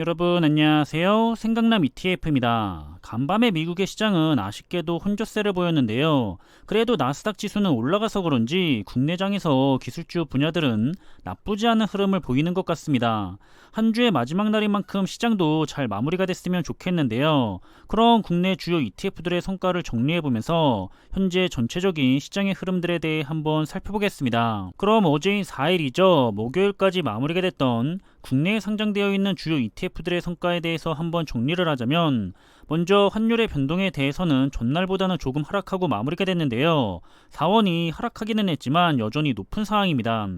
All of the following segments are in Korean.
여러분 안녕하세요. 생강남 ETF입니다. 간밤에 미국의 시장은 아쉽게도 혼조세를 보였는데요. 그래도 나스닥 지수는 올라가서 그런지 국내장에서 기술주 분야들은 나쁘지 않은 흐름을 보이는 것 같습니다. 한 주의 마지막 날인 만큼 시장도 잘 마무리가 됐으면 좋겠는데요. 그럼 국내 주요 ETF들의 성과를 정리해보면서 현재 전체적인 시장의 흐름들에 대해 한번 살펴보겠습니다. 그럼 어제인 4일이죠. 목요일까지 마무리가 됐던 국내에 상장되어 있는 주요 ETF들의 성과에 대해서 한번 정리를 하자면, 먼저 환율의 변동에 대해서는 전날보다는 조금 하락하고 마무리가 됐는데요. 4원이 하락하기는 했지만 여전히 높은 상황입니다.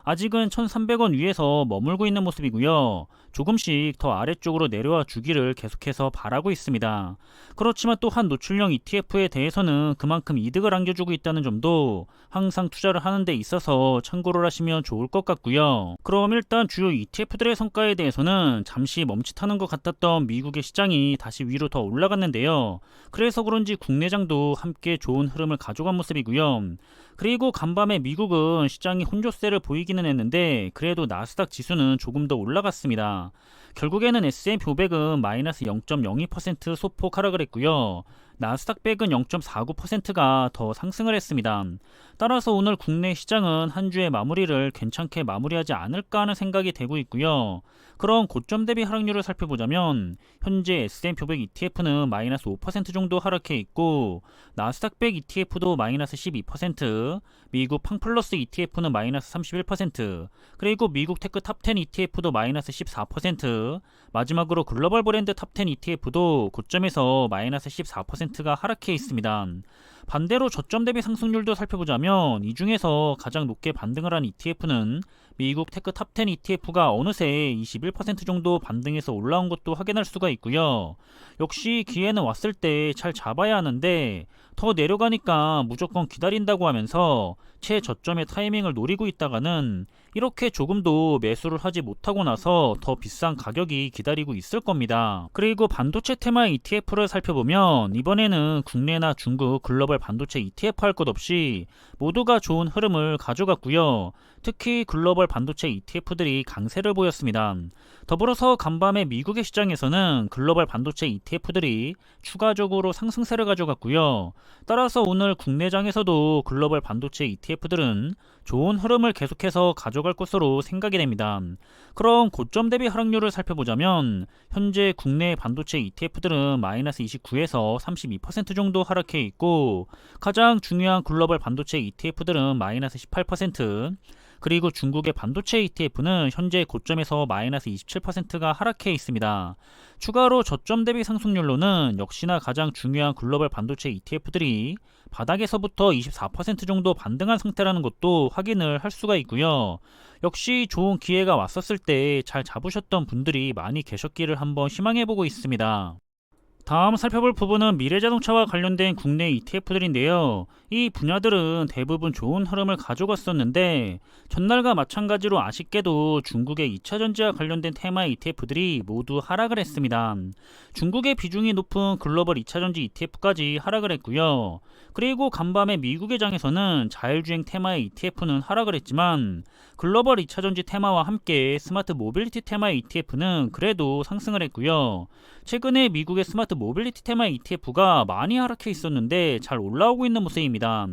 아직은 1,300원 위에서 머물고 있는 모습이고요. 조금씩 더 아래쪽으로 내려와 주기를 계속해서 바라고 있습니다. 그렇지만 또한 노출형 ETF에 대해서는 그만큼 이득을 안겨주고 있다는 점도 항상 투자를 하는 데 있어서 참고를 하시면 좋을 것 같고요. 그럼 일단 주요 ETF들의 성과에 대해서는 잠시 멈칫하는 것 같았던 미국의 시장이 다시 위로 더 올라갔는데요. 그래서 그런지 국내장도 함께 좋은 흐름을 가져간 모습이고요. 그리고 간밤에 미국은 시장이 혼조세를 보이기는 했는데 그래도 나스닥 지수는 조금 더 올라갔습니다. 결국에는 S&P 500은 마이너스 0.02% 소폭 하락을 했고요. 나스닥 100은 0.49%가 더 상승을 했습니다. 따라서 오늘 국내 시장은 한 주의 마무리를 괜찮게 마무리하지 않을까 하는 생각이 되고 있고요. 그럼 고점 대비 하락률을 살펴보자면 현재 S&P 500 ETF는 마이너스 5% 정도 하락해 있고, 나스닥 100 ETF도 마이너스 12%, 미국 팡플러스 ETF는 마이너스 31%, 그리고 미국 테크 탑10 ETF도 마이너스 14%, 마지막으로 글로벌 브랜드 탑10 ETF도 고점에서 마이너스 14%가 하락해 있습니다. 반대로 저점 대비 상승률도 살펴보자면 이 중에서 가장 높게 반등을 한 ETF는 미국 테크 탑10 ETF가 어느새 21% 정도 반등해서 올라온 것도 확인할 수가 있고요. 역시 기회는 왔을 때 잘 잡아야 하는데 더 내려가니까 무조건 기다린다고 하면서 최저점의 타이밍을 노리고 있다가는 이렇게 조금도 매수를 하지 못하고 나서 더 비싼 가격이 기다리고 있을 겁니다. 그리고 반도체 테마 ETF를 살펴보면 이번에는 국내나 중국 글로벌 반도체 ETF 할 것 없이 모두가 좋은 흐름을 가져갔고요. 특히 글로벌 반도체 ETF들이 강세를 보였습니다. 더불어서 간밤에 미국의 시장에서는 글로벌 반도체 ETF들이 추가적으로 상승세를 가져갔고요. 따라서 오늘 국내장에서도 글로벌 반도체 ETF들은 좋은 흐름을 계속해서 가져갈 것으로 생각이 됩니다. 그럼 고점 대비 하락률을 살펴보자면 현재 국내 반도체 ETF들은 마이너스 29에서 32% 정도 하락해 있고, 가장 중요한 글로벌 반도체 ETF들은 마이너스 18%, 그리고 중국의 반도체 ETF는 현재 고점에서 마이너스 27%가 하락해 있습니다. 추가로 저점 대비 상승률로는 역시나 가장 중요한 글로벌 반도체 ETF들이 바닥에서부터 24% 정도 반등한 상태라는 것도 확인을 할 수가 있고요. 역시 좋은 기회가 왔었을 때 잘 잡으셨던 분들이 많이 계셨기를 한번 희망해보고 있습니다. 다음 살펴볼 부분은 미래자동차와 관련된 국내 ETF들인데요. 이 분야들은 대부분 좋은 흐름을 가져갔었는데 전날과 마찬가지로 아쉽게도 중국의 2차전지와 관련된 테마 ETF들이 모두 하락을 했습니다. 중국의 비중이 높은 글로벌 2차전지 ETF까지 하락을 했고요. 그리고 간밤에 미국의 장에서는 자율주행 테마의 ETF는 하락을 했지만 글로벌 2차전지 테마와 함께 스마트 모빌리티 테마의 ETF는 그래도 상승을 했고요. 최근에 미국의 스마트 모빌리티 테마 ETF가 많이 하락해 있었는데 잘 올라오고 있는 모습입니다.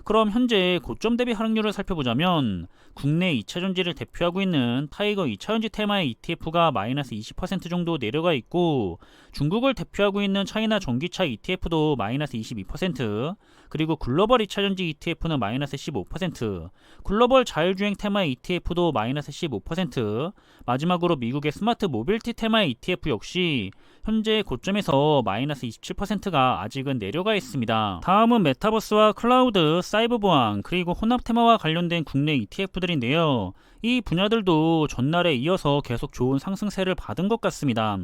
그럼 현재 고점 대비 하락률을 살펴보자면 국내 2차전지를 대표하고 있는 타이거 2차전지 테마의 ETF가 마이너스 20% 정도 내려가 있고, 중국을 대표하고 있는 차이나 전기차 ETF도 마이너스 22%, 그리고 글로벌 2차전지 ETF는 마이너스 15%, 글로벌 자율주행 테마의 ETF도 마이너스 15%, 마지막으로 미국의 스마트 모빌티 테마의 ETF 역시 현재 고점에서 마이너스 27%가 아직은 내려가 있습니다. 다음은 메타버스와 클라우드, 사이버 보안, 그리고 혼합 테마와 관련된 국내 ETF들인데요. 이 분야들도 전날에 이어서 계속 좋은 상승세를 받은 것 같습니다.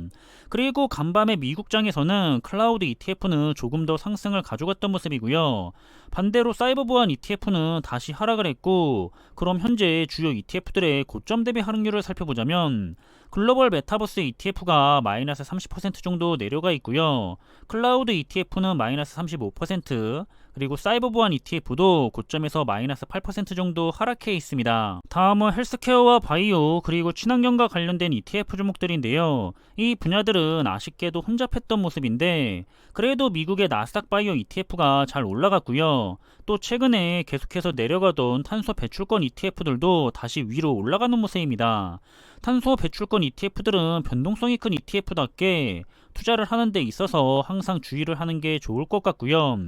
그리고 간밤에 미국장에서는 클라우드 ETF는 조금 더 상승을 가져갔던 모습이고요. 반대로 사이버 보안 ETF는 다시 하락을 했고, 그럼 현재 주요 ETF들의 고점 대비 하락률을 살펴보자면 글로벌 메타버스 ETF가 마이너스 30% 정도 내려가 있고요. 클라우드 ETF는 마이너스 35%, 그리고 사이버 보안 ETF도 고점에서 마이너스 8% 정도 하락해 있습니다. 다음은 헬스케어와 바이오 그리고 친환경과 관련된 ETF 종목들인데요. 이 분야들은 아쉽게도 혼잡했던 모습인데 그래도 미국의 나스닥 바이오 ETF가 잘 올라갔고요. 또 최근에 계속해서 내려가던 탄소 배출권 ETF들도 다시 위로 올라가는 모습입니다. 탄소 배출권 ETF들은 변동성이 큰 ETF답게 투자를 하는 데 있어서 항상 주의를 하는 게 좋을 것 같고요.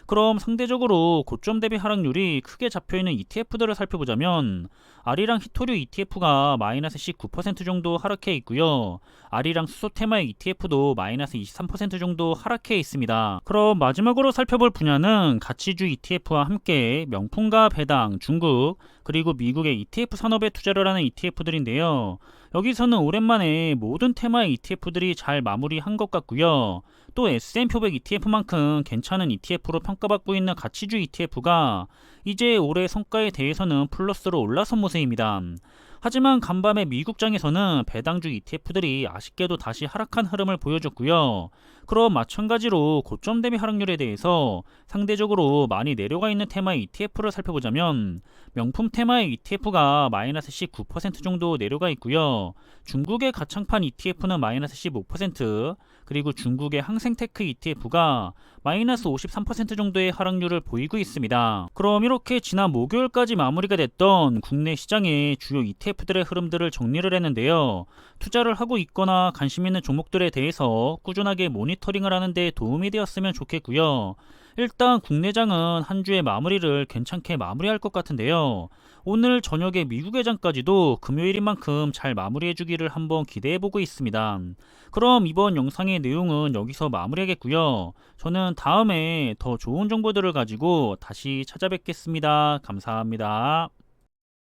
그럼 상대적으로 고점 대비 하락률이 크게 잡혀있는 ETF들을 살펴보자면 아리랑 히토류 ETF가 마이너스 19% 정도 하락해 있고요. 아리랑 수소테마의 ETF도 마이너스 23% 정도 하락해 있습니다. 그럼 마지막으로 살펴볼 분야는 가치주 ETF와 함께 명품과 배당, 중국, 그리고 미국의 ETF 산업에 투자를 하는 ETF들인데요. 여기서는 오랜만에 모든 테마의 ETF들이 잘 마무리한 것 같고요. 또 S&P 500 ETF만큼 괜찮은 ETF로 평가받고 있는 가치주 ETF가 이제 올해 성과에 대해서는 플러스로 올라선 모습입니다. 하지만 간밤에 미국장에서는 배당주 ETF들이 아쉽게도 다시 하락한 흐름을 보여줬고요. 그럼 마찬가지로 고점 대비 하락률에 대해서 상대적으로 많이 내려가 있는 테마의 ETF를 살펴보자면 명품 테마의 ETF가 마이너스 19% 정도 내려가 있고요. 중국의 가창판 ETF는 마이너스 15%, 그리고 중국의 항생테크 ETF가 마이너스 53% 정도의 하락률을 보이고 있습니다. 그럼 이렇게 지난 목요일까지 마무리가 됐던 국내 시장의 주요 ETF들의 흐름들을 정리를 했는데요. 투자를 하고 있거나 관심 있는 종목들에 대해서 꾸준하게 모니터링을 하는 데 도움이 되었으면 좋겠고요. 일단 국내장은 한 주의 마무리를 괜찮게 마무리할 것 같은데요. 오늘 저녁에 미국의 장까지도 금요일인 만큼 잘 마무리해주기를 한번 기대해보고 있습니다. 그럼 이번 영상의 내용은 여기서 마무리하겠고요. 저는 다음에 더 좋은 정보들을 가지고 다시 찾아뵙겠습니다. 감사합니다.